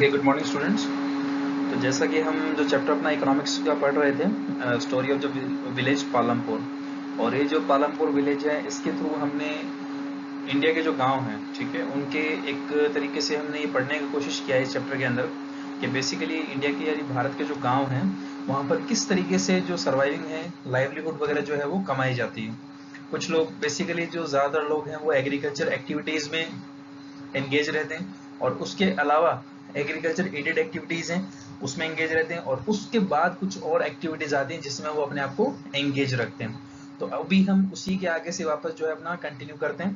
Okay, good morning students. तो जैसा कि हम जो चैप्टर अपना इकोनॉमिक्स का पढ़ रहे थे, story of the village Palampur, और ये जो पालमपुर विलेज है इसके थ्रू हमने इंडिया के जो गांव हैं, ठीक है, उनके एक तरीके से हमने ये पढ़ने की कोशिश किया है इस चैप्टर के अंदर कि बेसिकली इंडिया के यानी भारत के जो गांव हैं वहाँ पर किस तरीके से जो सर्वाइविंग है, लाइवलीहुड वगैरह जो है वो कमाई जाती है। कुछ लोग बेसिकली जो ज़्यादातर लोग हैं वो एग्रीकल्चर एक्टिविटीज़ में एंगेज रहते हैं, और उसके अलावा एग्रीकल्चर एडेड एक्टिविटीज़ हैं उसमें एंगेज रहते हैं, और उसके बाद कुछ और एक्टिविटीज़ आती हैं जिसमें वो अपने आप को एंगेज रखते हैं। तो अभी हम उसी के आगे से वापस जो है अपना कंटिन्यू करते हैं।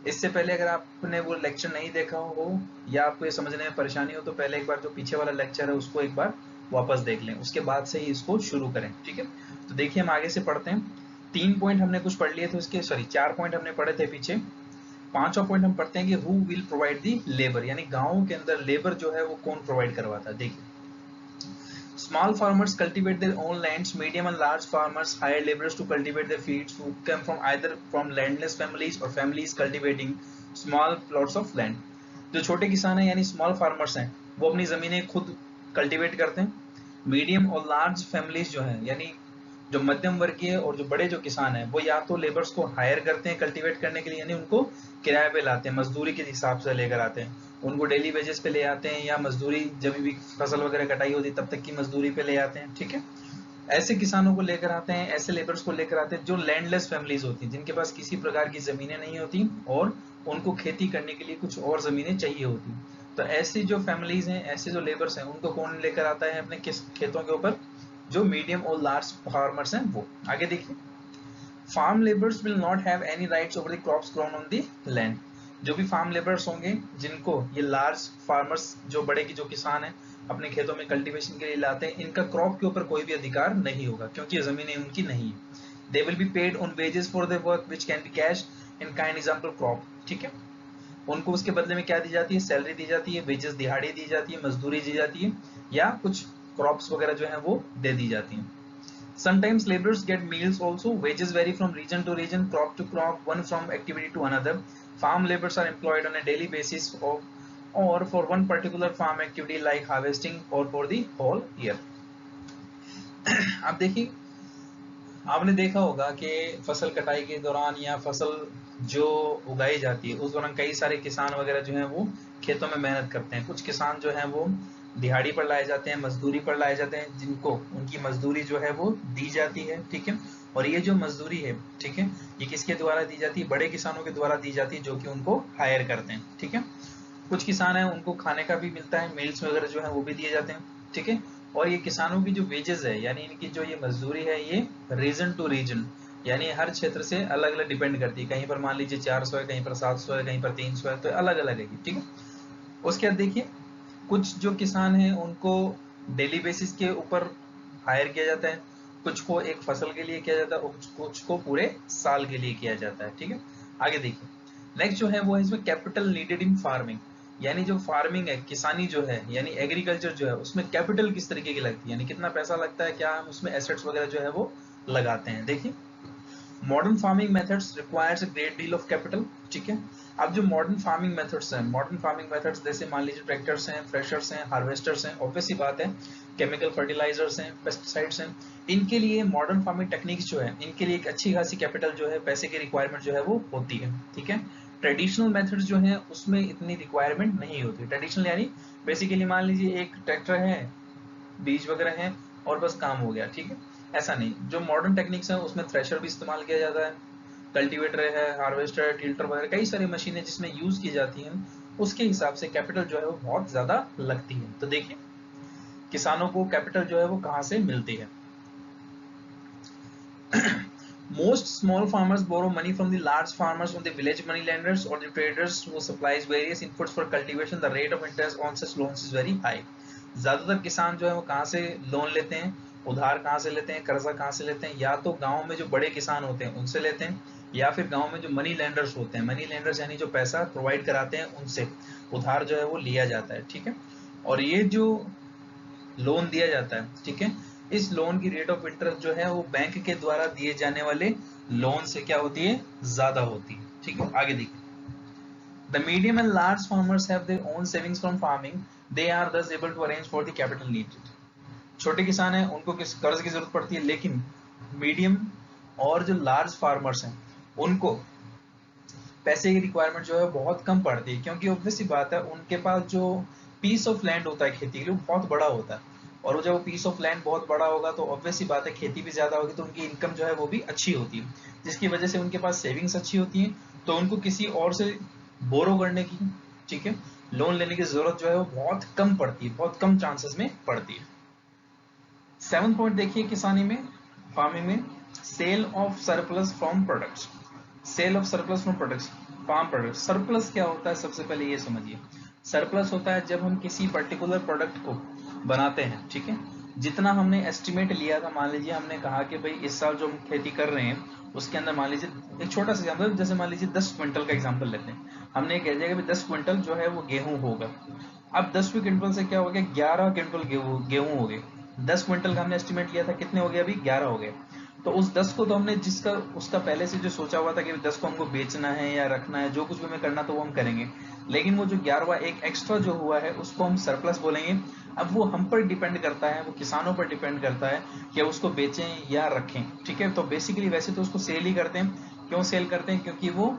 इससे पहले अगर आपने वो लेक्चर नहीं देखा हो या आपको ये समझने में परेशानी हो तो पहले एक बार जो पीछे वाला लेक्चर है उसको एक बार वापस देख लें, उसके बाद से ही इसको शुरू करें, ठीक है। तो देखिए हम आगे से पढ़ते हैं। 3 पॉइंट हमने कुछ पढ़ लिए थे, उसके 4 पॉइंट हमने पढ़े थे पीछे। 5वां पॉइंट हम पढ़ते हैं कि who will provide the labour, यानी गाँव के अंदर लेबर जो है वो कौन प्रोवाइड करवाता है। देखिए, small farmers cultivate their own lands, medium and large farmers hire laborers to cultivate their fields who come from either from landless families or families cultivating small plots of land। जो छोटे किसान हैं यानी small farmers हैं वो अपनी जमीनें खुद कल्टीवेट करते हैं। मीडियम और लार्ज फैमिलीज जो हैं यानी जो मध्यम वर्गीय और जो बड़े जो किसान हैं वो या तो लेबर्स को हायर करते हैं कल्टीवेट करने के लिए, यानी उनको किराए पे लाते हैं, मजदूरी के हिसाब से लेकर आते हैं, उनको डेली वेजेस पे ले आते हैं, या मजदूरी जब भी फसल वगैरह कटाई होती तब तक की मजदूरी पे ले आते हैं, ठीक है। ऐसे किसानों को लेकर आते हैं, ऐसे लेबर्स को लेकर आते हैं जो लैंडलेस फैमिलीज होती हैं, जिनके पास किसी प्रकार की जमीनें नहीं होती और उनको खेती करने के लिए कुछ और जमीनें चाहिए होती। तो ऐसी जो फैमिलीज हैं, ऐसे जो लेबर्स हैं, उनको कौन लेकर आता है अपने किस खेतों के ऊपर? जो मीडियम और लार्ज फार्मर्स हैं वो। आगे देखिए, farm labours will not have any rights over the crops grown on the land. जो भी फार्म लेबर्स होंगे जिनको ये लार्ज फार्मर्स जो बड़े की जो किसान हैं अपने खेतों में कल्टीवेशन के लिए लाते हैं, इनका क्रॉप के ऊपर कोई भी अधिकार नहीं होगा क्योंकि ये जमीनें उनकी नहीं है। They will be paid on wages for their work which can be cash in kind example crop, ठीक है। उनको उसके बदले में क्या दी जाती है? सैलरी दी जाती है, वेजेस दिहाड़ी दी जाती है, मजदूरी दी जाती है, या कुछ क्रॉप्स वगैरह जो है वो दे दी जाती हैं। Sometimes laborers get meals also. Wages vary from region to region, crop to crop, one from activity to another. Farm laborers are employed on a daily basis or for one particular farm activity like harvesting or for the whole year. अब देखिए, आपने देखा होगा कि फसल कटाई के दौरान या फसल जो उगाई जाती है उस दौरान कई सारे किसान वगैरह जो हैं वो खेतों में मेहनत करते हैं। कुछ किसान जो हैं वो दिहाड़ी पर लाए जाते हैं, मजदूरी पर लाए जाते हैं, जिनको उनकी मजदूरी जो है वो दी जाती है, ठीक है। और ये जो मजदूरी है, ठीक है, ये किसके द्वारा दी जाती है? बड़े किसानों के द्वारा दी जाती है जो कि उनको हायर करते हैं, ठीक है। कुछ किसान हैं उनको खाने का भी मिलता है, मील्स वगैरह जो है वो भी दिए जाते हैं, ठीक है। और ये किसानों की जो वेजेस है यानी इनकी जो ये मजदूरी है ये रीजन टू रीजन यानी हर क्षेत्र से अलग अलग डिपेंड करती है। कहीं पर मान लीजिए 400 है, कहीं पर 700 है, कहीं पर 300 है, तो अलग अलग है, ठीक है। उसके बाद देखिए, कुछ जो किसान हैं उनको डेली बेसिस के ऊपर हायर किया जाता है, कुछ को एक फसल के लिए किया जाता है और कुछ को पूरे साल के लिए किया जाता है, ठीक है। आगे देखिए, नेक्स्ट जो है वो है इसमें कैपिटल नीडेड इन फार्मिंग, यानी जो फार्मिंग है, किसानी जो है यानी एग्रीकल्चर जो है उसमें कैपिटल किस तरीके की लगती है, यानी कितना पैसा लगता है, क्या हम उसमें एसेट्स वगैरह जो है वो लगाते हैं। देखिए, modern farming methods requires a great deal of capital, ठीक है। अब जो मॉडर्न फार्मिंग मेथड्स हैं, मॉडर्न फार्मिंग मेथड्स जैसे मान लीजिए ट्रैक्टर्स हैं, थ्रेशर्स हैं, हार्वेस्टर्स हैं, ऑब्वियस सी बात है, केमिकल फर्टिलाइजर्स हैं, पेस्टिसाइड्स हैं, इनके लिए मॉडर्न फार्मिंग टेक्निक्स जो है इनके लिए एक अच्छी खासी कैपिटल जो है, पैसे की रिक्वायरमेंट जो है वो होती है, ठीक है। ट्रेडिशनल मेथड्स जो है उसमें इतनी रिक्वायरमेंट नहीं होती। ट्रेडिशनल यानी बेसिकली मान लीजिए एक ट्रैक्टर है, बीज वगैरह है और बस काम हो गया, ठीक है। ऐसा नहीं, जो मॉडर्न टेक्निक्स है उसमें थ्रेशर भी इस्तेमाल किया जाता है, कल्टीवेटर है, हार्वेस्टर है, टिल्टर वगैरह कई सारी मशीनें जिसमें यूज की जाती हैं, उसके हिसाब से कैपिटल जो है वो बहुत ज्यादा लगती है। तो देखिए, किसानों को कैपिटल जो है वो कहाँ से मिलती है। Most small farmers borrow money from the large farmers on the village moneylenders or the traders who supplies various inputs for cultivation. The rate of interest on such loans is very high. ज्यादातर किसान जो है वो कहाँ से loan लेते हैं, उधार कहाँ से लेते हैं, कर्जा कहाँ से लेते हैं? या तो गांव में जो बड़े किसान होते हैं उनसे लेते हैं, या फिर गांव में जो मनी लेंडर्स होते हैं, मनी लेंडर्स यानी जो पैसा प्रोवाइड कराते हैं, उनसे उधार जो है वो लिया जाता है, ठीक है। और ये जो लोन दिया जाता है, ठीक है, इस लोन की रेट ऑफ इंटरेस्ट जो है वो बैंक के द्वारा दिए जाने वाले लोन से क्या होती है? ज्यादा होती है, ठीक है। आगे देखिए, The medium and large farmers have their own savings from farming. They are thus able to arrange for the capital needed. छोटे किसान हैं उनको किस कर्ज की जरूरत पड़ती है, लेकिन मीडियम और जो लार्ज फार्मर्स हैं उनको पैसे की रिक्वायरमेंट जो है बहुत कम पड़ती है, क्योंकि ऑब्वियस सी बात है उनके पास जो पीस ऑफ लैंड होता है खेती के लिए बहुत बड़ा होता है, और वो जब वो पीस ऑफ लैंड बहुत बड़ा होगा तो ऑब्वियस सी बात है खेती भी ज्यादा होगी तो उनकी इनकम जो है वो भी अच्छी होती है, जिसकी वजह से उनके पास सेविंग्स अच्छी होती है, तो उनको किसी और से बोरो करने की, ठीक है, लोन लेने की जरूरत जो है वो बहुत कम पड़ती है, बहुत कम चांसेस में पड़ती है। 7th पॉइंट देखिए किसानी में, फार्मिंग में, sale of surplus from products. Sale of surplus from products, farm products. Surplus क्या होता है, सबसे पहले ये समझिए। सरप्लस होता है जब हम किसी पर्टिकुलर प्रोडक्ट को बनाते हैं, ठीक है, जितना हमने एस्टिमेट लिया था, मान लीजिए हमने कहा कि भाई इस साल जो हम खेती कर रहे हैं उसके अंदर मान लीजिए एक छोटा सा एग्जाम्पल, जैसे मान लीजिए 10 क्विंटल का एग्जाम्पल लेते हैं, हमने कह दिया कि 10 क्विंटल जो है वो गेहूं होगा। अब 10वीं क्विंटल से क्या हो गया, 11 क्विंटल गेहूं हो गए। 10 क्विंटल का हमने एस्टिमेट लिया था, कितने हो गए अभी, 11 हो गए। तो उस 10 को तो हमने जिसका उसका पहले से जो सोचा हुआ था कि 10 को हमको बेचना है या रखना है, जो कुछ भी हमें करना तो वो हम करेंगे, लेकिन वो जो 11वां एक एक्स्ट्रा जो हुआ है उसको हम सरप्लस बोलेंगे। अब वो हम पर डिपेंड करता है, वो किसानों पर डिपेंड करता है कि उसको बेचें या रखें, ठीक है। तो बेसिकली वैसे तो उसको सेल ही करते हैं। क्यों सेल करते हैं, क्योंकि वो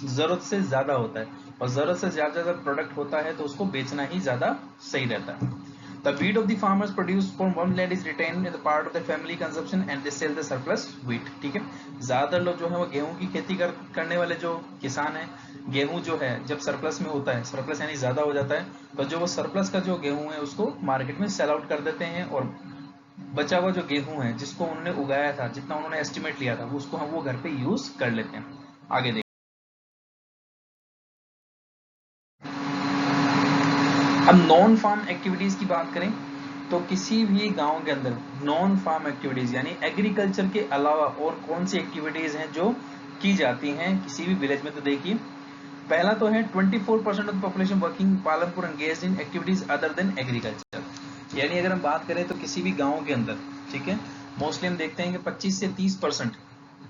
जरूरत से ज्यादा होता है, और जरूरत से ज्यादा प्रोडक्ट होता है तो उसको बेचना ही ज्यादा सही रहता है। The wheat of the farmers produced from one land is retained in the part of the family consumption and they sell the surplus wheat, ठीक है। ज्यादातर लोग जो है वो गेहूं की खेती करने वाले जो किसान है, गेहूं जो है जब सरप्लस में होता है, सरप्लस यानी ज्यादा हो जाता है, तो जो वो सरप्लस का जो गेहूं है उसको मार्केट में सेल आउट कर देते हैं, और बचा हुआ जो गेहूं है जिसको उन्होंने उगाया था, जितना उन्होंने एस्टिमेट लिया था, उसको हम वो घर पे यूज कर लेते हैं। आगे देखिए, अब नॉन फार्म एक्टिविटीज की बात करें तो किसी भी गांव के अंदर नॉन फार्म एक्टिविटीज यानी एग्रीकल्चर के अलावा और कौन सी एक्टिविटीज हैं जो की जाती हैं किसी भी विलेज में, तो देखिए पहला तो है 24% of the population working Palampur engaged in activities other than agriculture. यानी अगर हम बात करें तो किसी भी गांव के अंदर, ठीक है, मोस्टली हम देखते हैं कि 25 से 30%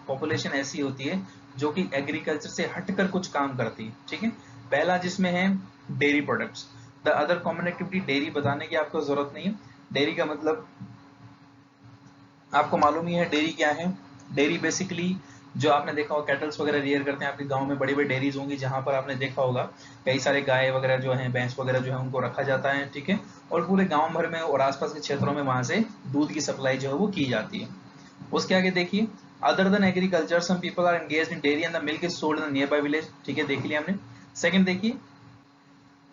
पॉपुलेशन ऐसी होती है जो कि एग्रीकल्चर से हटकर कुछ काम करती है, ठीक है। पहला जिसमें है dairy products. The other common activity, dairy बताने की आपको जरूरत नहीं है, डेयरी का मतलब आपको मालूम ही है डेयरी क्या है। डेयरी बेसिकली जो आपने देखा होगा कैटल्स वगैरह रियर करते हैं, आपके गांव में बड़ी बड़ी डेयरीज होंगी जहां पर आपने देखा होगा कई सारे गाय वगैरह जो हैं, भैंस वगैरह जो है उनको रखा जाता है, ठीक है, और पूरे गांव भर में और आसपास के क्षेत्रों में वहां से दूध की सप्लाई जो है वो की जाती है। उसके आगे देखिए, other than agriculture some people are engaged in dairy and the milk is sold in the nearby village, ठीक है, देख लिया हमने। सेकंड देखिए,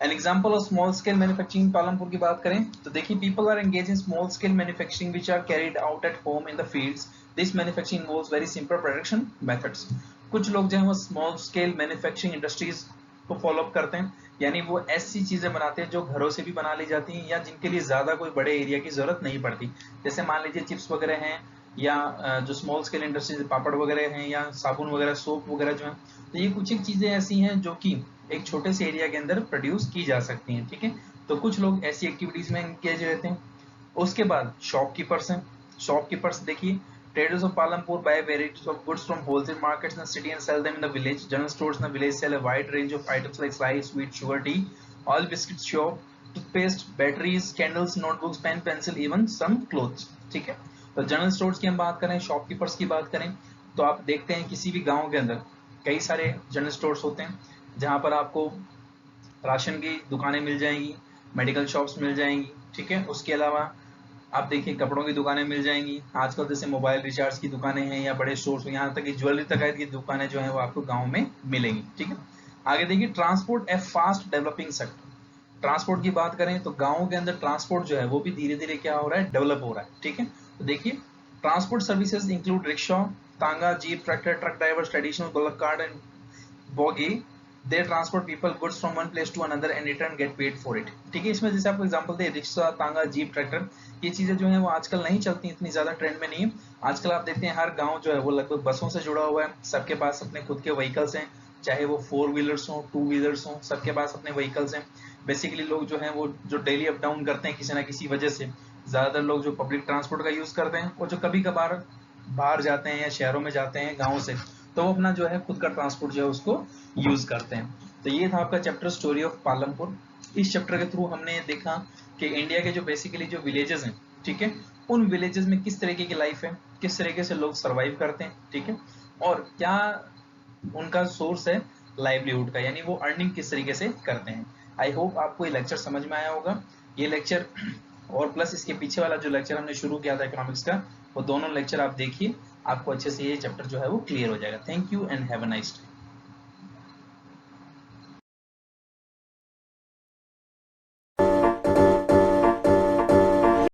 an example of small scale manufacturing Palampur की बात करें तो देखिए people are engage in small scale manufacturing which are carried out at home in the fields. This manufacturing involves very simple production methods. कुछ लोग जो है वो स्मॉल स्केल मैन्युफैक्चरिंग इंडस्ट्रीज को फॉलो अप करते हैं, यानी वो ऐसी चीजें बनाते हैं जो घरों से भी बना ली जाती हैं या जिनके लिए ज्यादा कोई बड़े एरिया की जरूरत नहीं पड़ती। जैसे मान लीजिए चिप्स वगैरह हैं, या जो स्मॉल स्केल इंडस्ट्रीज पापड़ वगैरह हैं, या साबुन वगैरह, सोप वगैरह जो है, तो ये कुछ एक चीजें ऐसी हैं जो कि एक छोटे से एरिया के अंदर प्रोड्यूस की जा सकती हैं, ठीक है। तो कुछ लोग ऐसी एक्टिविटीज में एंगेज रहते हैं। उसके बाद शॉपकीपर्स हैं। शॉपकीपर्स देखिए, traders of Palampur buy varieties of goods from wholesale markets in the city and sell them in the village. General stores in the village sell a wide range of items like slice, sweet, sugar, tea, oil, biscuits, soap, toothpaste, batteries, candles, notebooks, pen, pencil, even some clothes, ठीक है। तो general stores की हम बात करें, shopkeepers की बात करें, तो आप देखते हैं किसी भी गांव के अंदर कई सारे जनरल स्टोर्स होते हैं जहां पर आपको राशन की दुकानें मिल जाएंगी, मेडिकल शॉप्स मिल जाएंगी, ठीक है। उसके अलावा आप देखिए कपड़ों की दुकानें मिल जाएंगी, आजकल जैसे मोबाइल रिचार्ज की दुकानें हैं या बड़े स्टोर्स, यहाँ तक कि ज्वेलरी तक की दुकानें जो है वो आपको गाँव में मिलेंगी, ठीक है। आगे देखिए, ट्रांसपोर्ट ए फास्ट डेवलपिंग सेक्टर। ट्रांसपोर्ट की बात करें तो गाँव के अंदर ट्रांसपोर्ट जो है वो भी धीरे धीरे क्या हो रहा है, डेवलप हो रहा है, ठीक है। तो देखिए, transport services include rickshaw, tonga, jeep, tractor, truck drivers, traditional bullock cart and bogie. They transport people goods from one place to another and return get paid for it, ठीक है। इसमें जैसे आपको एग्जांपल दे, रिक्शा, तांगा, जीप, ट्रैक्टर, ये चीजें जो है वो आजकल नहीं चलती, इतनी ज्यादा ट्रेंड में नहीं है। आजकल आप देखते हैं हर गांव जो है वो लगभग बसों से जुड़ा हुआ है, सबके पास अपने खुद के व्हीकल्स हैं, चाहे वो 4 व्हीलर्स हो, 2 व्हीलर्स हो, सबके पास अपने व्हीकल्स हैं। बेसिकली लोग जो है वो जो डेली अप डाउन करते हैं किसी ना किसी वजह से, ज्यादातर लोग जो पब्लिक ट्रांसपोर्ट का यूज करते हैं, और जो कभी कभार बाहर जाते हैं या शहरों में जाते हैं गाँव से, तो वो अपना जो है खुद का ट्रांसपोर्ट जो है उसको यूज करते हैं। तो ये था आपका चैप्टर स्टोरी ऑफ पालमपुर। इस चैप्टर के थ्रू हमने देखा कि इंडिया के जो बेसिकली जो विलेजेस हैं, ठीक है, उन विलेजेस में किस तरीके की लाइफ है, किस तरीके से लोग सर्वाइव करते हैं, ठीक है, और क्या उनका सोर्स है लाइवलीहुड का, यानी वो अर्निंग किस तरीके से करते हैं। आई होप आपको ये लेक्चर समझ में आया होगा। ये लेक्चर और प्लस इसके पीछे वाला जो लेक्चर हमने शुरू किया था इकोनॉमिक्स का, वो दोनों लेक्चर आप देखिए, आपको अच्छे से ये चैप्टर जो है वो क्लियर हो जाएगा। Thank you and have a nice day.